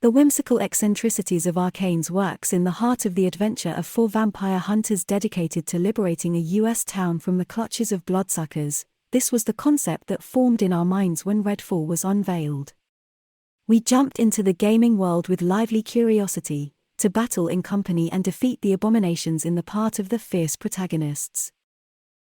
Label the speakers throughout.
Speaker 1: The whimsical eccentricities of Arcane's works in the heart of the adventure of four vampire hunters dedicated to liberating a U.S. town from the clutches of bloodsuckers. This was the concept that formed in our minds when Redfall was unveiled. We jumped into the gaming world with lively curiosity, to battle in company and defeat the abominations in the part of the fierce protagonists.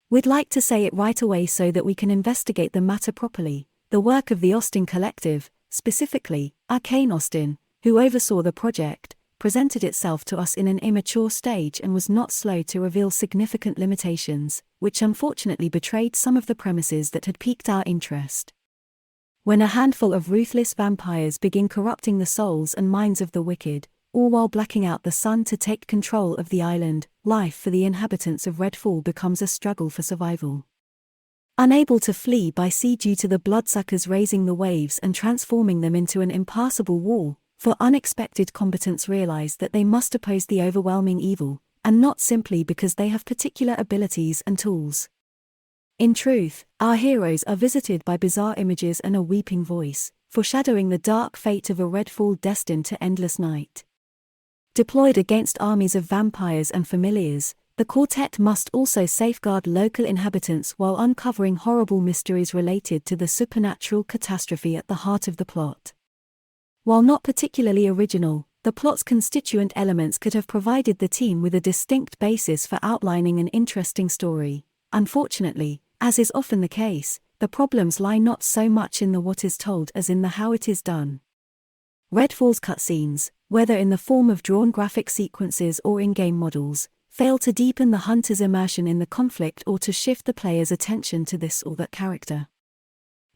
Speaker 1: We'd like to say it right away so that we can investigate the matter properly. The work of the Austin Collective, specifically, Arcane Austin, who oversaw the project, presented itself to us in an immature stage and was not slow to reveal significant limitations, which unfortunately betrayed some of the premises that had piqued our interest. When a handful of ruthless vampires begin corrupting the souls and minds of the wicked, all while blacking out the sun to take control of the island, life for the inhabitants of Redfall becomes a struggle for survival. Unable to flee by sea due to the bloodsuckers raising the waves and transforming them into an impassable wall, for unexpected combatants realize that they must oppose the overwhelming evil, and not simply because they have particular abilities and tools. In truth, our heroes are visited by bizarre images and a weeping voice, foreshadowing the dark fate of a Redfall destined to endless night. Deployed against armies of vampires and familiars, the quartet must also safeguard local inhabitants while uncovering horrible mysteries related to the supernatural catastrophe at the heart of the plot. While not particularly original, the plot's constituent elements could have provided the team with a distinct basis for outlining an interesting story. Unfortunately, as is often the case, the problems lie not so much in the what is told as in the how it is done. Redfall's cutscenes, whether in the form of drawn graphic sequences or in-game models, fail to deepen the hunter's immersion in the conflict or to shift the player's attention to this or that character.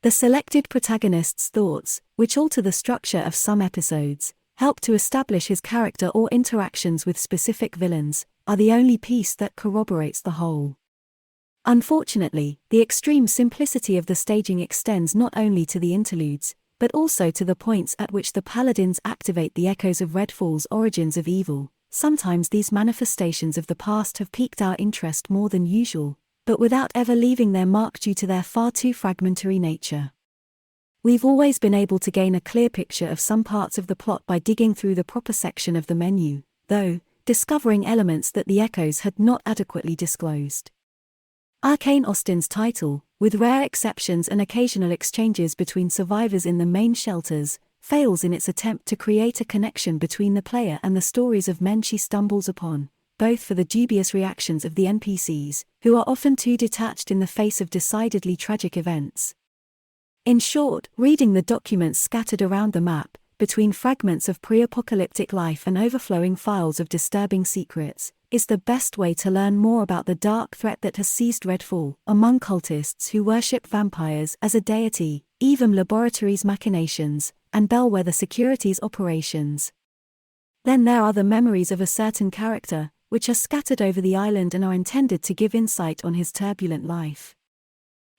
Speaker 1: The selected protagonist's thoughts, which alter the structure of some episodes, help to establish his character or interactions with specific villains, are the only piece that corroborates the whole. Unfortunately, the extreme simplicity of the staging extends not only to the interludes, but also to the points at which the paladins activate the echoes of Redfall's origins of evil. Sometimes these manifestations of the past have piqued our interest more than usual, but without ever leaving their mark due to their far too fragmentary nature. We've always been able to gain a clear picture of some parts of the plot by digging through the proper section of the menu, though, discovering elements that the echoes had not adequately disclosed. Arcane Austin's title, with rare exceptions and occasional exchanges between survivors in the main shelters, fails in its attempt to create a connection between the player and the stories of men she stumbles upon, both for the dubious reactions of the NPCs, who are often too detached in the face of decidedly tragic events. In short, reading the documents scattered around the map, between fragments of pre-apocalyptic life and overflowing files of disturbing secrets, is the best way to learn more about the dark threat that has seized Redfall, among cultists who worship vampires as a deity, Evum Laboratories' machinations, and Bellwether Securities' operations. Then there are the memories of a certain character, which are scattered over the island and are intended to give insight on his turbulent life.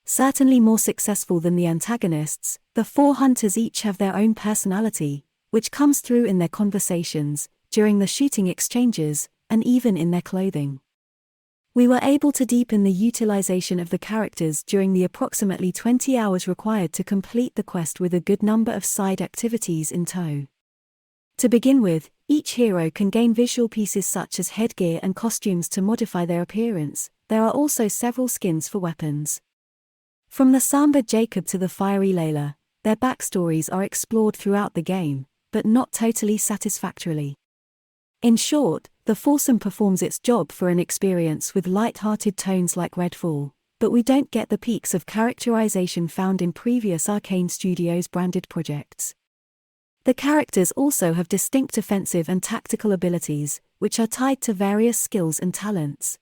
Speaker 1: Certainly more successful than the antagonists, the four hunters each have their own personality, which comes through in their conversations, during the shooting exchanges, and even in their clothing. We were able to deepen the utilization of the characters during the approximately 20 hours required to complete the quest with a good number of side activities in tow. To begin with, each hero can gain visual pieces such as headgear and costumes to modify their appearance. There are also several skins for weapons. From the Samba Jacob to the Fiery Layla, their backstories are explored throughout the game, but not totally satisfactorily. In short, the foursome performs its job for an experience with light-hearted tones like Redfall, but we don't get the peaks of characterization found in previous Arcane Studios branded projects. The characters also have distinct offensive and tactical abilities, which are tied to various skills and talents.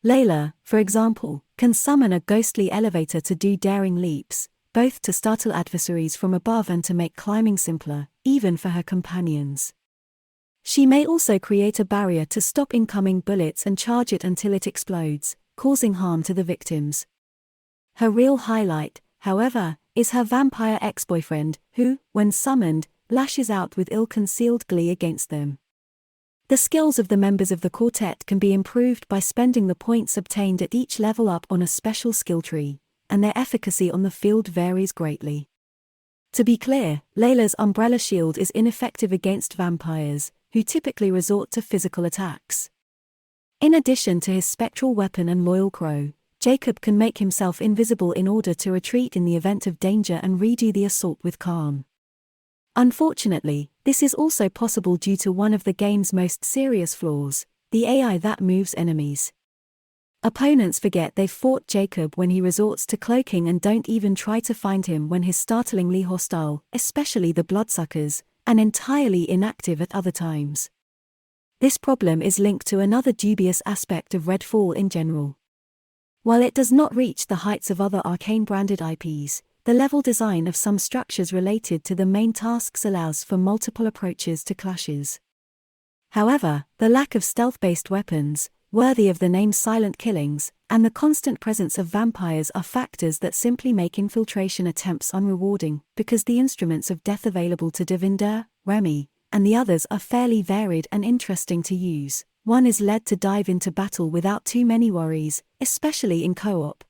Speaker 1: Layla, for example, can summon a ghostly elevator to do daring leaps, both to startle adversaries from above and to make climbing simpler, even for her companions. She may also create a barrier to stop incoming bullets and charge it until it explodes, causing harm to the victims. Her real highlight, however, is her vampire ex-boyfriend, who, when summoned, lashes out with ill-concealed glee against them. The skills of the members of the quartet can be improved by spending the points obtained at each level up on a special skill tree, and their efficacy on the field varies greatly. To be clear, Layla's umbrella shield is ineffective against vampires, who typically resort to physical attacks. In addition to his spectral weapon and loyal crow, Jacob can make himself invisible in order to retreat in the event of danger and redo the assault with calm. Unfortunately, this is also possible due to one of the game's most serious flaws, the AI that moves enemies. Opponents forget they've fought Jacob when he resorts to cloaking and don't even try to find him when he's startlingly hostile, especially the bloodsuckers, and entirely inactive at other times. This problem is linked to another dubious aspect of Redfall in general. While it does not reach the heights of other Arcane-branded IPs, the level design of some structures related to the main tasks allows for multiple approaches to clashes. However, the lack of stealth-based weapons, worthy of the name silent killings, and the constant presence of vampires are factors that simply make infiltration attempts unrewarding, because the instruments of death available to Devinder, Remy, and the others are fairly varied and interesting to use. One is led to dive into battle without too many worries, especially in co-op.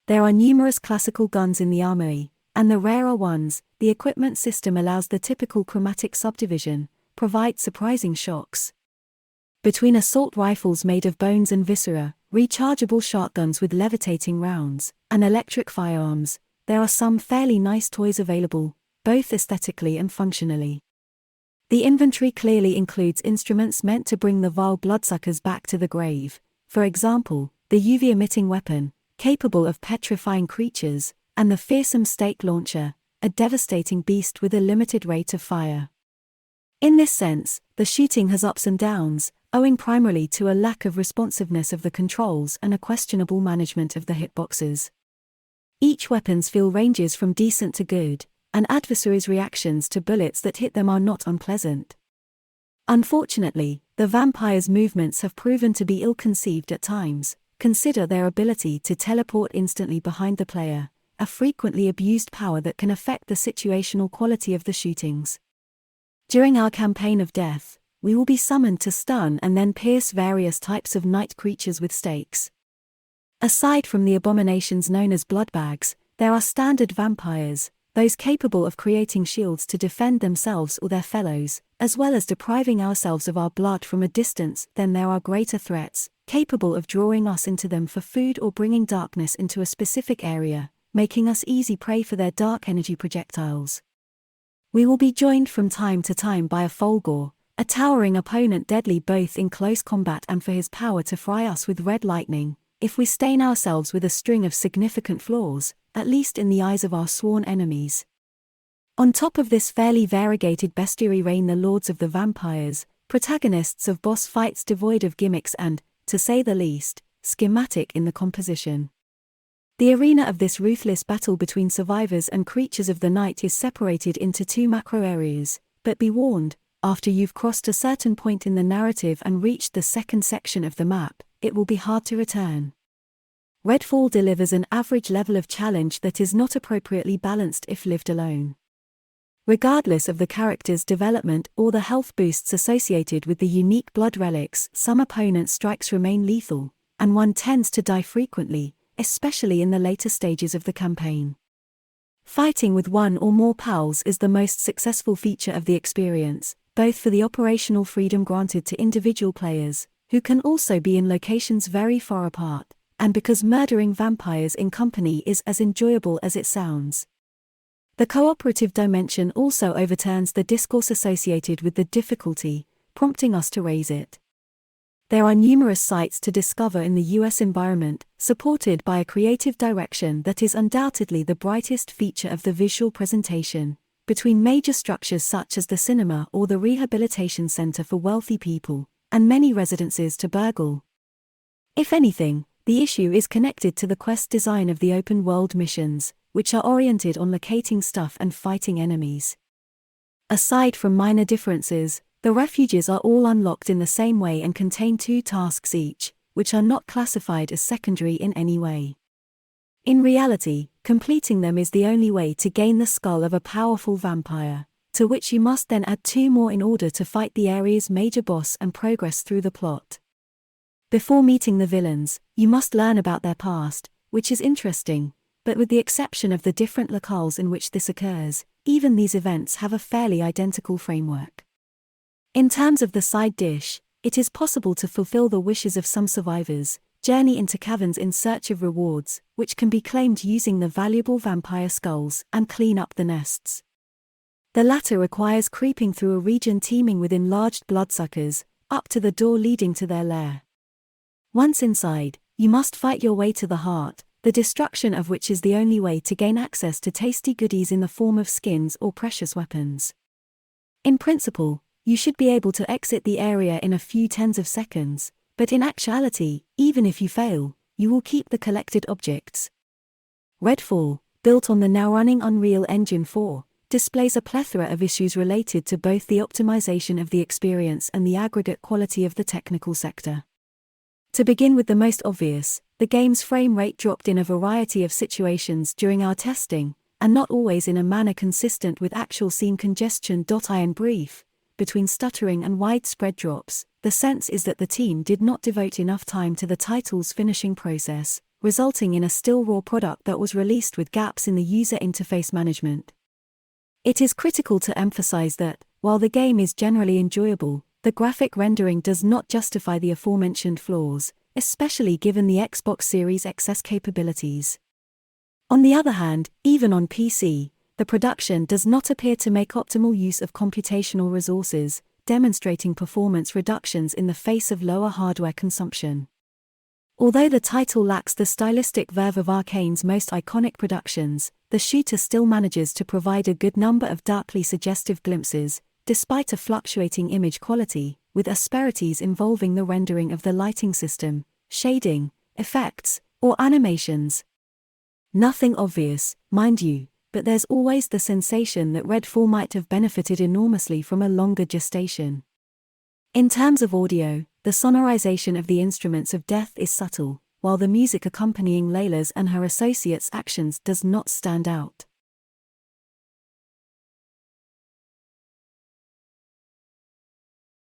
Speaker 1: There are numerous classical guns in the armory, and the rarer ones, the equipment system allows the typical chromatic subdivision, provide surprising shocks. Between assault rifles made of bones and viscera, rechargeable shotguns with levitating rounds, and electric firearms, there are some fairly nice toys available, both aesthetically and functionally. The inventory clearly includes instruments meant to bring the vile bloodsuckers back to the grave, for example, the UV-emitting weapon, capable of petrifying creatures, and the fearsome stake launcher, a devastating beast with a limited rate of fire. In this sense, the shooting has ups and downs, owing primarily to a lack of responsiveness of the controls and a questionable management of the hitboxes. Each weapon's feel ranges from decent to good, and adversaries' reactions to bullets that hit them are not unpleasant. Unfortunately, the vampires' movements have proven to be ill-conceived at times. Consider their ability to teleport instantly behind the player, a frequently abused power that can affect the situational quality of the shootings. During our campaign of death, we will be summoned to stun and then pierce various types of night creatures with stakes. Aside from the abominations known as bloodbags, there are standard vampires, those capable of creating shields to defend themselves or their fellows, as well as depriving ourselves of our blood from a distance. Then there are greater threats, capable of drawing us into them for food or bringing darkness into a specific area, making us easy prey for their dark energy projectiles. We will be joined from time to time by a Folgore, a towering opponent deadly both in close combat and for his power to fry us with red lightning, if we stain ourselves with a string of significant flaws, at least in the eyes of our sworn enemies. On top of this fairly variegated bestiary reign the Lords of the Vampires, protagonists of boss fights devoid of gimmicks and, to say the least, schematic in the composition. The arena of this ruthless battle between survivors and creatures of the night is separated into two macro areas, but be warned, after you've crossed a certain point in the narrative and reached the second section of the map, it will be hard to return. Redfall delivers an average level of challenge that is not appropriately balanced if lived alone. Regardless of the character's development or the health boosts associated with the unique blood relics, some opponent strikes remain lethal, and one tends to die frequently, especially in the later stages of the campaign. Fighting with one or more pals is the most successful feature of the experience, both for the operational freedom granted to individual players, who can also be in locations very far apart, and because murdering vampires in company is as enjoyable as it sounds. The cooperative dimension also overturns the discourse associated with the difficulty, prompting us to raise it. There are numerous sights to discover in the US environment, supported by a creative direction that is undoubtedly the brightest feature of the visual presentation, between major structures such as the cinema or the rehabilitation center for wealthy people, and many residences to burgle. If anything, the issue is connected to the quest design of the open-world missions, which are oriented on locating stuff and fighting enemies. Aside from minor differences, the refuges are all unlocked in the same way and contain 2 tasks each, which are not classified as secondary in any way. In reality, completing them is the only way to gain the skull of a powerful vampire, to which you must then add 2 more in order to fight the area's major boss and progress through the plot. Before meeting the villains, you must learn about their past, which is interesting, but with the exception of the different locales in which this occurs, even these events have a fairly identical framework. In terms of the side dish, it is possible to fulfill the wishes of some survivors, journey into caverns in search of rewards, which can be claimed using the valuable vampire skulls, and clean up the nests. The latter requires creeping through a region teeming with enlarged bloodsuckers, up to the door leading to their lair. Once inside, you must fight your way to the heart, the destruction of which is the only way to gain access to tasty goodies in the form of skins or precious weapons. In principle, you should be able to exit the area in a few tens of seconds, but in actuality, even if you fail, you will keep the collected objects. Redfall, built on the now-running Unreal Engine 4, displays a plethora of issues related to both the optimization of the experience and the aggregate quality of the technical sector. To begin with the most obvious, the game's frame rate dropped in a variety of situations during our testing, and not always in a manner consistent with actual scene congestion. In brief, between stuttering and widespread drops, the sense is that the team did not devote enough time to the title's finishing process, resulting in a still raw product that was released with gaps in the user interface management. It is critical to emphasize that, while the game is generally enjoyable, the graphic rendering does not justify the aforementioned flaws, especially given the Xbox Series X's capabilities. On the other hand, even on PC, the production does not appear to make optimal use of computational resources, demonstrating performance reductions in the face of lower hardware consumption. Although the title lacks the stylistic verve of Arkane's most iconic productions, the shooter still manages to provide a good number of darkly suggestive glimpses, despite a fluctuating image quality, with asperities involving the rendering of the lighting system, shading, effects, or animations. Nothing obvious, mind you, but there's always the sensation that Redfall might have benefited enormously from a longer gestation. In terms of audio, the sonorization of the instruments of death is subtle, while the music accompanying Layla's and her associates' actions does not stand out.